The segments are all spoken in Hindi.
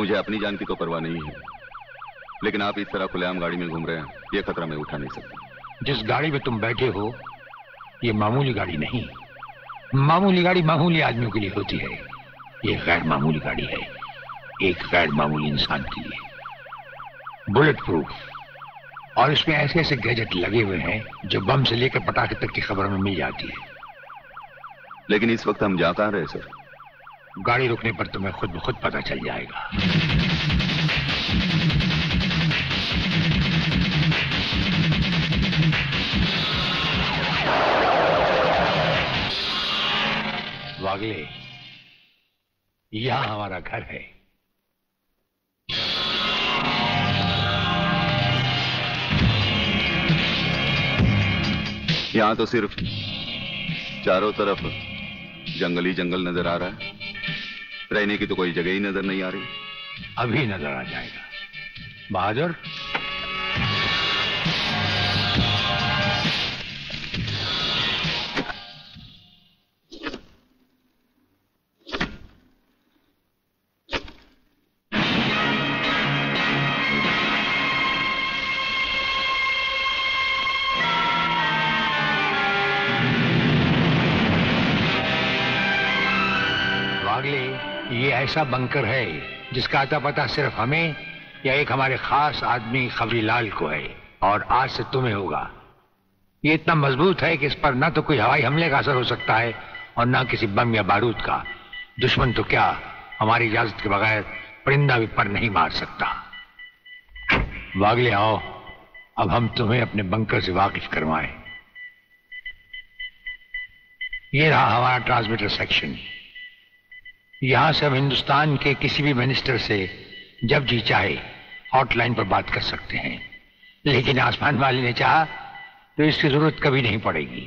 मुझे अपनी जान की तो परवाह नहीं है, लेकिन आप इस तरह खुलेआम गाड़ी में घूम रहे हैं, ये खतरा मैं उठा नहीं सकता। जिस गाड़ी में तुम बैठे हो ये मामूली गाड़ी नहीं। मामूली गाड़ी मामूली आदमियों के लिए होती है, ये गैर मामूली गाड़ी है, एक गैर मामूली इंसान के लिए। बुलेट प्रूफ, और इसमें ऐसे ऐसे गैजेट लगे हुए हैं जो बम से लेकर पटाखे तक की खबर में मिल जाती है। लेकिन इस वक्त हम जा कहां रहे सर? गाड़ी रुकने पर तुम्हें खुद ब खुद पता चल जाएगा। वागले, यहां हमारा घर है। यहां तो सिर्फ चारों तरफ जंगल ही जंगल नजर आ रहा है, रहने की तो कोई जगह ही नजर नहीं आ रही। अभी नजर आ जाएगा बहादुर। ये ऐसा बंकर है जिसका अता पता सिर्फ हमें या एक हमारे खास आदमी खबरीलाल को है, और आज से तुम्हें होगा। ये इतना मजबूत है कि इस पर ना तो कोई हवाई हमले का असर हो सकता है और ना किसी बम या बारूद का। दुश्मन तो क्या, हमारी इजाजत के बगैर परिंदा भी पर नहीं मार सकता। वागले आओ, अब हम तुम्हें अपने बंकर से वाकिफ करवाएं। ये रहा हमारा ट्रांसमीटर सेक्शन। यहां से हम हिंदुस्तान के किसी भी मिनिस्टर से जब जी चाहे हॉटलाइन पर बात कर सकते हैं, लेकिन आसमान वाले ने चाहा तो इसकी जरूरत कभी नहीं पड़ेगी।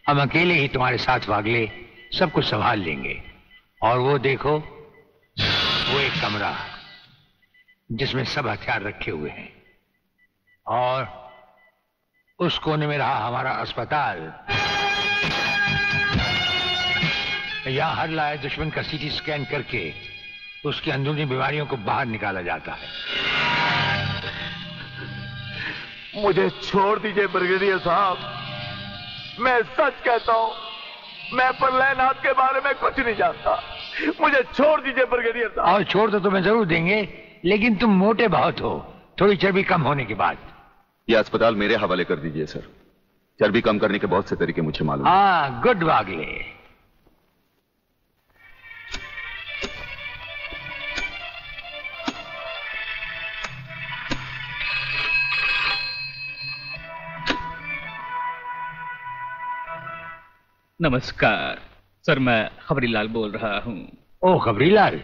हम अकेले ही तुम्हारे साथ वागले सब कुछ संभाल लेंगे। और वो देखो, वो एक कमरा जिसमें सब हथियार रखे हुए हैं, और उस कोने में रहा हमारा अस्पताल। यहां हर लाए दुश्मन का सीटी स्कैन करके उसकी अंदरूनी बीमारियों को बाहर निकाला जाता है। मुझे छोड़ दीजिए ब्रिगेडियर साहब, मैं सच कहता हूं, मैं प्रलयनाथ के बारे में कुछ नहीं जानता। मुझे छोड़ दीजिए ब्रिगेडियर साहब। और छोड़ तो तुम्हें जरूर देंगे, लेकिन तुम मोटे बहुत हो, थोड़ी चर्बी कम होने के बाद। यह अस्पताल मेरे हवाले कर दीजिए सर, चर्बी कम करने के बहुत से तरीके मुझे मालूम। हाँ, गुड वागले। नमस्कार सर, मैं खबरीलाल बोल रहा हूँ। ओ खबरीलाल,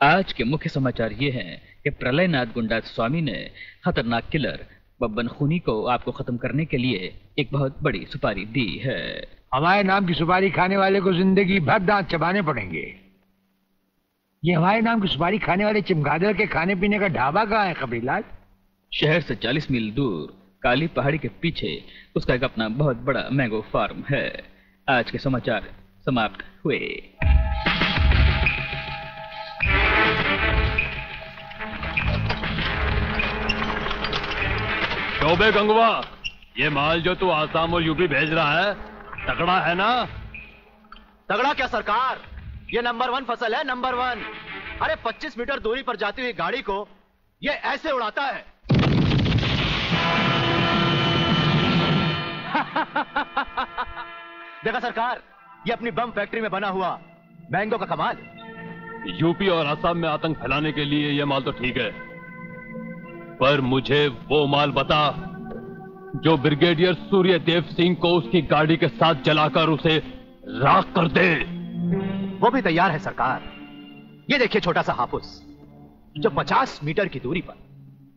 आज के मुख्य समाचार ये हैं कि प्रलयनाथ गुंडा स्वामी ने खतरनाक किलर बब्बन खूनी को आपको खत्म करने के लिए एक बहुत बड़ी सुपारी दी है। हमारे नाम की सुपारी खाने वाले को जिंदगी भर दांत चबाने पड़ेंगे। ये हमारे नाम की सुपारी खाने वाले चमगादड़ के खाने पीने का ढाबा कहाँ है खबरीलाल? शहर से 40 मील दूर काली पहाड़ी के पीछे उसका एक अपना बहुत बड़ा मैंगो फार्म है। आज के समाचार समाप्त हुए। शोबे गंगवा, ये माल जो तू आसाम और यूपी भेज रहा है तगड़ा है ना? तगड़ा क्या सरकार, ये नंबर 1 फसल है, नंबर 1। अरे 25 मीटर दूरी पर जाती हुई गाड़ी को ये ऐसे उड़ाता है। देखा सरकार, ये अपनी बम फैक्ट्री में बना हुआ मैंगो का कमाल। यूपी और असम में आतंक फैलाने के लिए ये माल तो ठीक है, पर मुझे वो माल बता जो ब्रिगेडियर सूर्यदेव सिंह को उसकी गाड़ी के साथ जलाकर उसे राख कर दे। वो भी तैयार है सरकार। ये देखिए छोटा सा हाफुस जो 50 मीटर की दूरी पर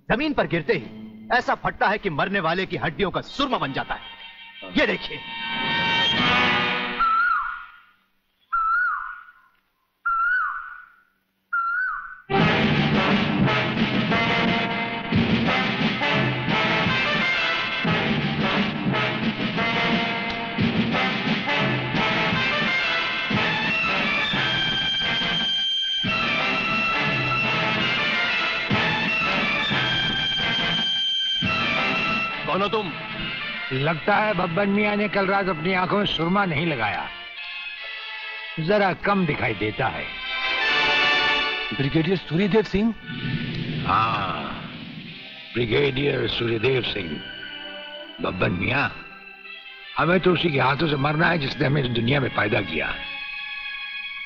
जमीन पर गिरते ही ऐसा फटता है कि मरने वाले की हड्डियों का सुरमा बन जाता है। ये देखिए। ना तुम? लगता है बब्बन मियां ने कल रात अपनी आंखों में सुरमा नहीं लगाया, जरा कम दिखाई देता है। ब्रिगेडियर सूर्यदेव सिंह? हाँ, ब्रिगेडियर सूर्यदेव सिंह। बब्बन मियां, हमें तो उसी के हाथों से मरना है जिसने हमें इस दुनिया में पैदा किया।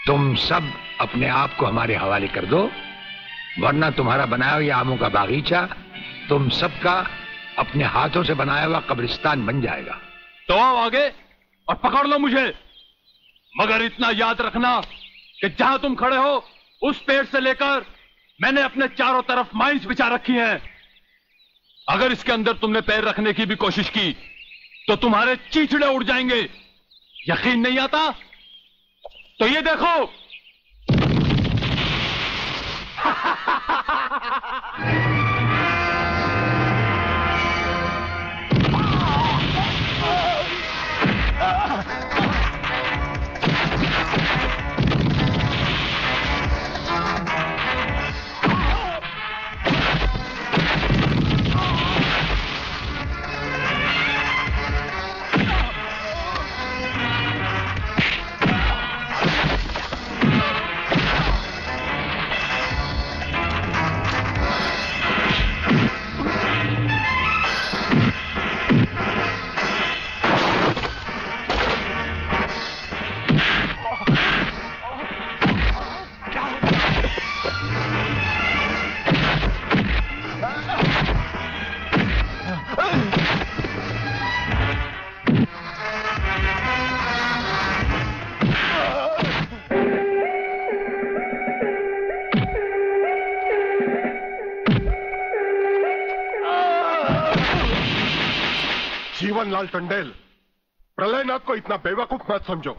तुम सब अपने आप को हमारे हवाले कर दो, वरना तुम्हारा बनाया हुआ आमों का बागीचा तुम सबका अपने हाथों से बनाया हुआ कब्रिस्तान बन जाएगा। तो आओ आगे और पकड़ लो मुझे, मगर इतना याद रखना कि जहां तुम खड़े हो उस पेड़ से लेकर मैंने अपने चारों तरफ माइंस बिछा रखी हैं। अगर इसके अंदर तुमने पैर रखने की भी कोशिश की तो तुम्हारे चींचड़े उड़ जाएंगे। यकीन नहीं आता तो ये देखो। जीवनलाल टंडेल, प्रलयनाथ को इतना बेवकूफ मत समझो।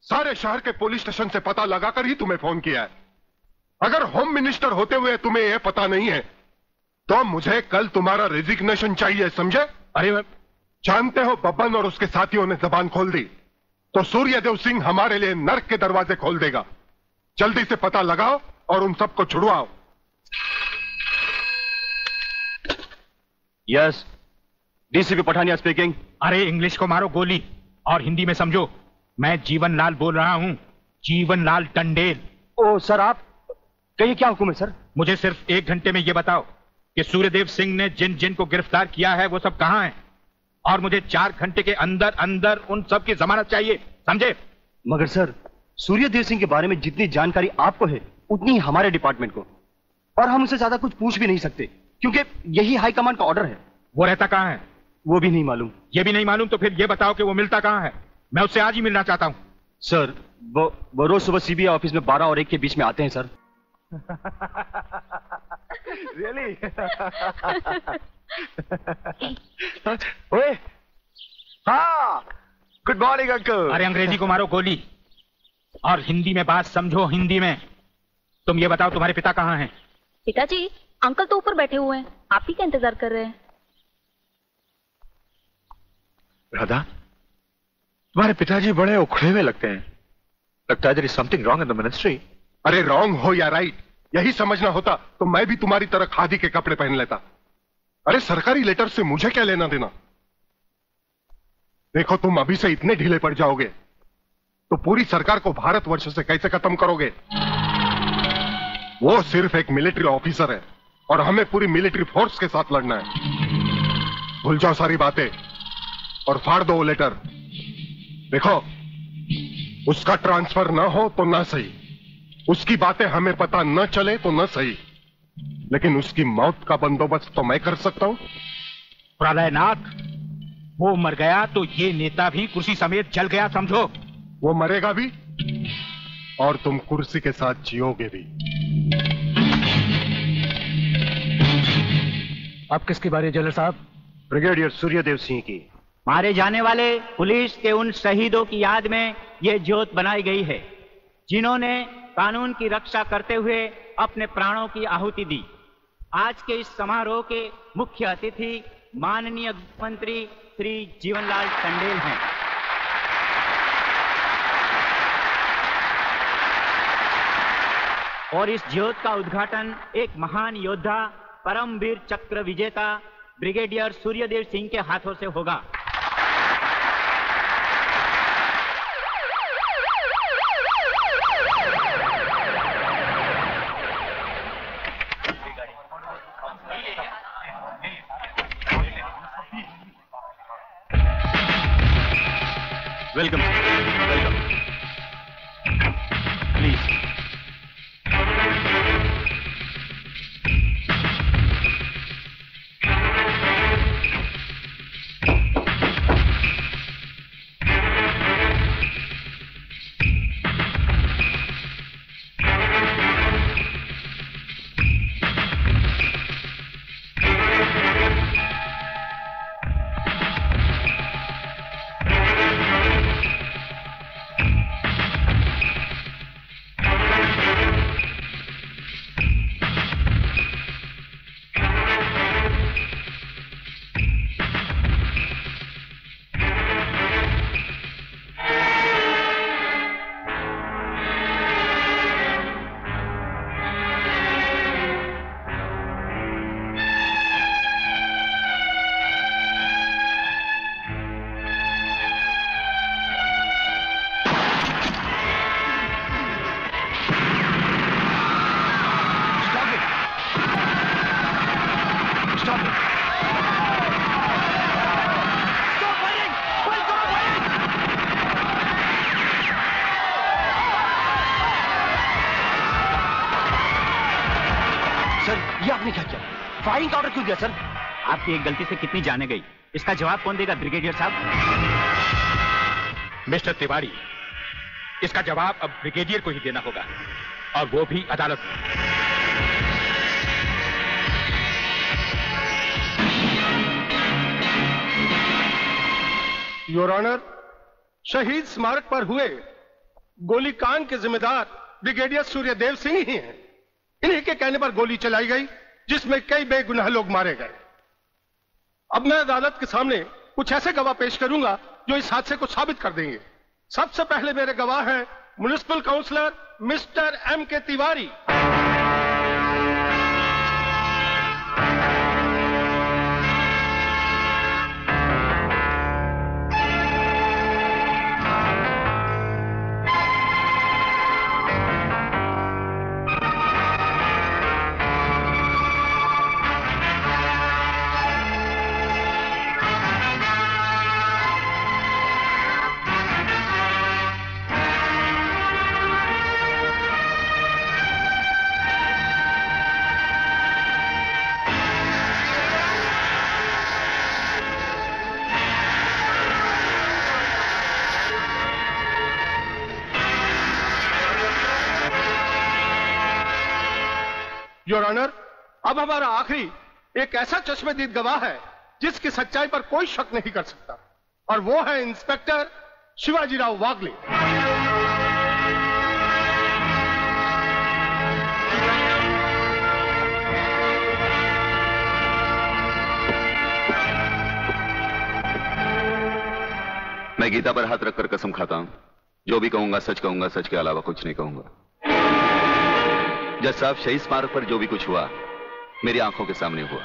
सारे शहर के पुलिस स्टेशन से पता लगाकर ही तुम्हें फोन किया है। अगर होम मिनिस्टर होते हुए तुम्हें यह पता नहीं है तो मुझे कल तुम्हारा रेजिग्नेशन चाहिए, समझे? अरे मैं जानते हो बब्बन और उसके साथियों ने जबान खोल दी तो सूर्यदेव सिंह हमारे लिए नर्क के दरवाजे खोल देगा। जल्दी से पता लगाओ और उन सबको छुड़वाओ। Yes, DCP Pathania speaking. अरे इंग्लिश को मारो गोली और हिंदी में समझो। मैं जीवनलाल बोल रहा हूं, जीवनलाल टंडेल। ओ सर, आप कहिए, क्या हुक्म है सर? मुझे सिर्फ 1 घंटे में यह बताओ कि सूर्यदेव सिंह ने जिन जिन को गिरफ्तार किया है वो सब कहां हैं, और मुझे 4 घंटे के अंदर अंदर उन सब की जमानत चाहिए, समझे? मगर सर, सूर्यदेव सिंह के बारे में जितनी जानकारी आपको है उतनी ही हमारे डिपार्टमेंट को, और हम उसे ज्यादा कुछ पूछ भी नहीं सकते क्योंकि यही हाई कमांड का ऑर्डर है। वो रहता कहां है? वो भी नहीं मालूम। ये भी नहीं मालूम तो फिर ये बताओ कि वो मिलता कहां है? मैं उससे आज ही मिलना चाहता हूं। सर, वो रोज सुबह सीबीआई ऑफिस में 12 और 1 के बीच में आते हैं सर। रियली? ओए, हाँ, गुड मॉर्निंग अंकल। अरे अंग्रेजी को मारो गोली और हिंदी में बात समझो, हिंदी में। तुम ये बताओ तुम्हारे पिता कहाँ हैं? पिताजी, अंकल तो ऊपर बैठे हुए हैं, आप ही का इंतजार कर रहे हैं। राधा, तुम्हारे पिताजी बड़े उखड़े हुए लगते हैं। लगता है there is something wrong in the ministry। अरे रॉन्ग हो या राइट, यही समझना होता तो मैं भी तुम्हारी तरह खादी के कपड़े पहन लेता। अरे सरकारी लेटर से मुझे क्या लेना देना? देखो, तुम अभी से इतने ढीले पड़ जाओगे तो पूरी सरकार को भारतवर्ष से कैसे खत्म करोगे? वो सिर्फ एक मिलिट्री ऑफिसर है और हमें पूरी मिलिट्री फोर्स के साथ लड़ना है। भूल जाओ सारी बातें और फाड़ दो वो लेटर। देखो, उसका ट्रांसफर ना हो तो ना सही, उसकी बातें हमें पता न चले तो न सही, लेकिन उसकी मौत का बंदोबस्त तो मैं कर सकता हूं। प्रलयनाथ, वो मर गया तो ये नेता भी कुर्सी समेत जल गया, समझो। वो मरेगा भी और तुम कुर्सी के साथ जियोगे भी। आप किसकी बारी है जनरल साहब? ब्रिगेडियर सूर्यदेव सिंह की। मारे जाने वाले पुलिस के उन शहीदों की याद में ये ज्योत बनाई गई है जिन्होंने कानून की रक्षा करते हुए अपने प्राणों की आहुति दी। आज के इस समारोह के मुख्य अतिथि माननीय मंत्री श्री जीवनलाल टंडेल हैं। और इस ज्योत का उद्घाटन एक महान योद्धा, परमवीर चक्र विजेता ब्रिगेडियर सूर्यदेव सिंह के हाथों से होगा। Welcome welcome. Please. Firing order क्यों दिया सर? आपकी एक गलती से कितनी जाने गई, इसका जवाब कौन देगा ब्रिगेडियर साहब? मिस्टर तिवारी, इसका जवाब अब ब्रिगेडियर को ही देना होगा, और वो भी अदालत में। योर ऑनर, शहीद स्मारक पर हुए गोलीकांड के जिम्मेदार ब्रिगेडियर सूर्यदेव सिंह ही हैं। इन्हीं के कहने पर गोली चलाई गई, जिसमें कई बेगुनाह लोग मारे गए। अब मैं अदालत के सामने कुछ ऐसे गवाह पेश करूंगा जो इस हादसे को साबित कर देंगे। सबसे पहले मेरे गवाह हैं municipal councillor mister M.K. Tiwari. Your honour, अब हमारा आखिरी एक ऐसा चश्मदीद गवाह है जिसकी सच्चाई पर कोई शक नहीं कर सकता, और वो है इंस्पेक्टर शिवाजीराव वागले। मैं गीता पर हाथ रखकर कसम खाता हूं, जो भी कहूंगा सच कहूंगा, सच के अलावा कुछ नहीं कहूंगा। जज साहब, शहीद स्मारक पर जो भी कुछ हुआ मेरी आंखों के सामने हुआ।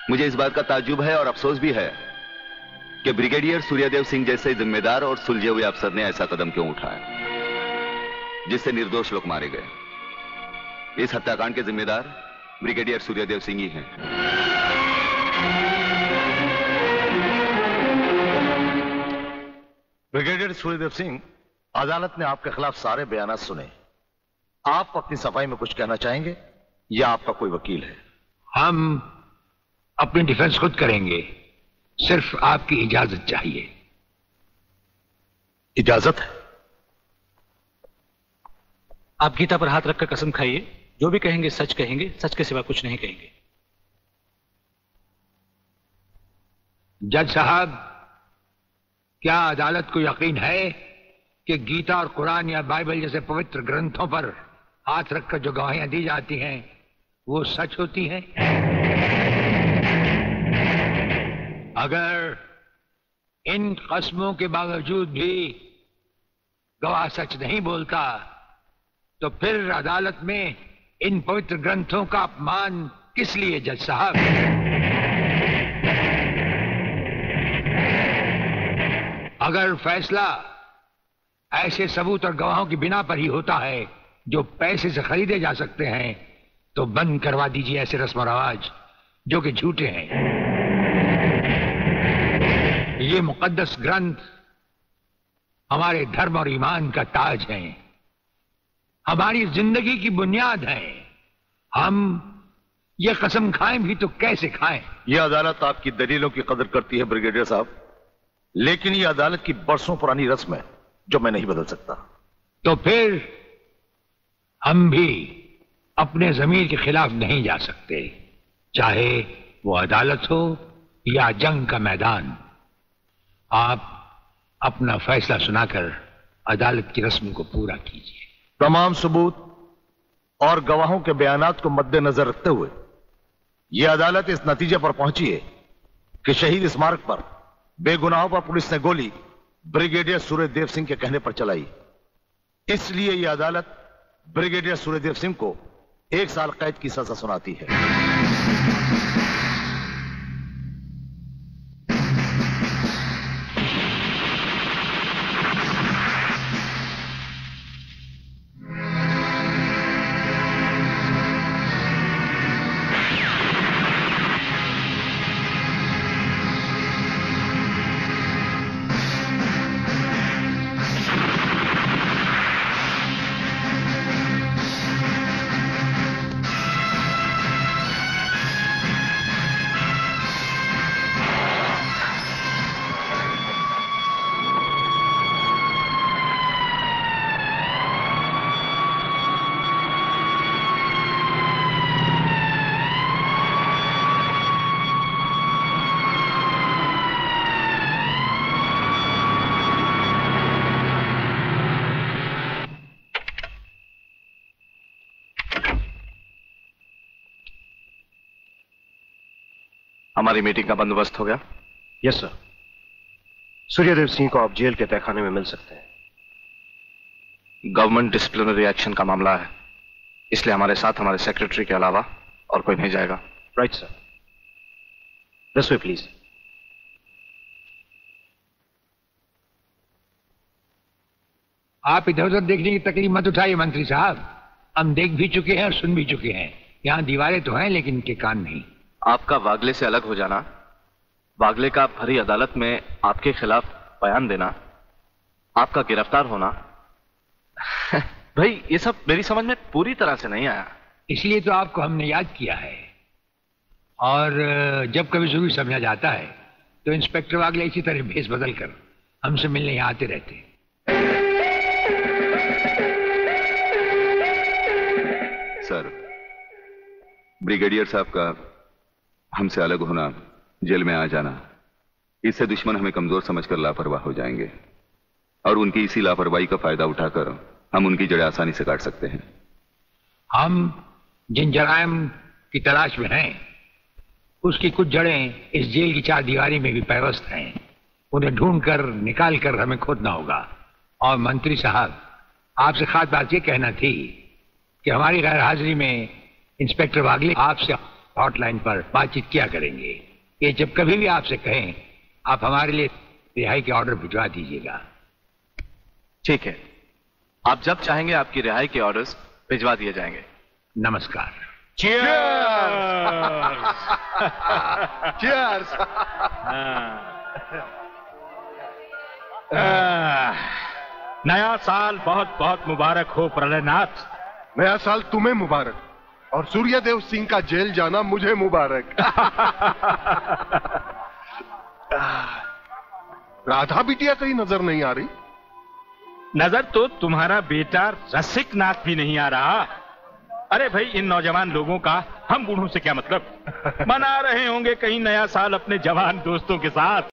मुझे इस बात का ताज्जुब है और अफसोस भी है कि ब्रिगेडियर सूर्यदेव सिंह जैसे जिम्मेदार और सुलझे हुए अफसर ने ऐसा कदम क्यों उठाया जिससे निर्दोष लोग मारे गए। इस हत्याकांड के जिम्मेदार ब्रिगेडियर सूर्यदेव सिंह ही हैं। ब्रिगेडियर सूर्यदेव सिंह, अदालत ने आपके खिलाफ सारे बयानात सुने। आप अपनी सफाई में कुछ कहना चाहेंगे या आपका कोई वकील है? हम अपनी डिफेंस खुद करेंगे, सिर्फ आपकी इजाजत चाहिए। इजाजत है? आप गीता पर हाथ रखकर कसम खाइए, जो भी कहेंगे सच कहेंगे, सच के सिवा कुछ नहीं कहेंगे। जज साहब, क्या अदालत को यकीन है कि गीता और कुरान या बाइबल जैसे पवित्र ग्रंथों पर हाथ रखकर जो गवाहियां दी जाती हैं वो सच होती हैं? अगर इन कस्मों के बावजूद भी गवाह सच नहीं बोलता तो फिर अदालत में इन पवित्र ग्रंथों का अपमान किस लिए जज साहब? अगर फैसला ऐसे सबूत और गवाहों की बिना पर ही होता है जो पैसे से खरीदे जा सकते हैं, तो बंद करवा दीजिए ऐसे रस्म और रवाज जो कि झूठे हैं। ये मुकद्दस ग्रंथ हमारे धर्म और ईमान का ताज है, हमारी जिंदगी की बुनियाद है। हम ये कसम खाएं भी तो कैसे खाएं? यह अदालत आपकी दलीलों की कदर करती है ब्रिगेडियर साहब, लेकिन यह अदालत की बरसों पुरानी रस्म है जो मैं नहीं बदल सकता। तो फिर हम भी अपने जमीर के खिलाफ नहीं जा सकते, चाहे वो अदालत हो या जंग का मैदान। आप अपना फैसला सुनाकर अदालत की रस्म को पूरा कीजिए। तमाम सबूत और गवाहों के बयानात को मद्देनजर रखते हुए यह अदालत इस नतीजे पर पहुंची है कि शहीद स्मारक पर बेगुनाहों पर पुलिस ने गोली ब्रिगेडियर सूर्यदेव सिंह के कहने पर चलाई। इसलिए यह अदालत ब्रिगेडियर सूर्यदेव सिंह को 1 साल कैद की सजा सुनाती है। हमारी मीटिंग का बंदोबस्त हो गया? Yes sir. सूर्यदेव सिंह को आप जेल के तहखाने में मिल सकते हैं। गवर्नमेंट डिसिप्लिनरी एक्शन का मामला है, इसलिए हमारे साथ हमारे सेक्रेटरी के अलावा और कोई नहीं जाएगा। Right sir. This way please. आप इधर उधर देखने की तकलीफ मत उठाइए मंत्री साहब, हम देख भी चुके हैं और सुन भी चुके हैं। यहाँ दीवारें तो हैं लेकिन इनके कान नहीं। आपका वागले से अलग हो जाना, वागले का भरी अदालत में आपके खिलाफ बयान देना, आपका गिरफ्तार होना भाई ये सब मेरी समझ में पूरी तरह से नहीं आया। इसलिए तो आपको हमने याद किया है, और जब कभी जरूरी समझा जाता है तो इंस्पेक्टर वागले इसी तरह भेस बदल कर हमसे मिलने यहाँ आते रहते हैं। सर, ब्रिगेडियर साहब का हमसे अलग होना, जेल में आ जाना, इससे दुश्मन हमें कमजोर समझकर लापरवाह हो जाएंगे, और उनकी इसी लापरवाही का फायदा उठाकर हम उनकी जड़ें आसानी से काट सकते हैं। हम जिन जराइम की तलाश में हैं, उसकी कुछ जड़ें इस जेल की 4 दीवारी में भी पैवस्त हैं। उन्हें ढूंढकर निकाल कर हमें खोदना होगा। और मंत्री साहब, आपसे खास बात ये कहना थी कि हमारी गैर हाजिरी में इंस्पेक्टर वागले आपसे हॉटलाइन पर बातचीत किया करेंगे। ये जब कभी भी आपसे कहें, आप हमारे लिए रिहाई के ऑर्डर भिजवा दीजिएगा। ठीक है, आप जब चाहेंगे आपकी रिहाई के ऑर्डर्स भिजवा दिए जाएंगे। नमस्कार। Cheers! नया साल बहुत बहुत मुबारक हो प्रलयनाथ। नया साल तुम्हें मुबारक, और सूर्यदेव सिंह का जेल जाना मुझे मुबारक। राधा बिटिया कहीं नजर नहीं आ रही? नजर तो तुम्हारा बेटा रसिक नाथ भी नहीं आ रहा। अरे भाई, इन नौजवान लोगों का हम बूढ़ों से क्या मतलब? मना रहे होंगे कहीं नया साल अपने जवान दोस्तों के साथ।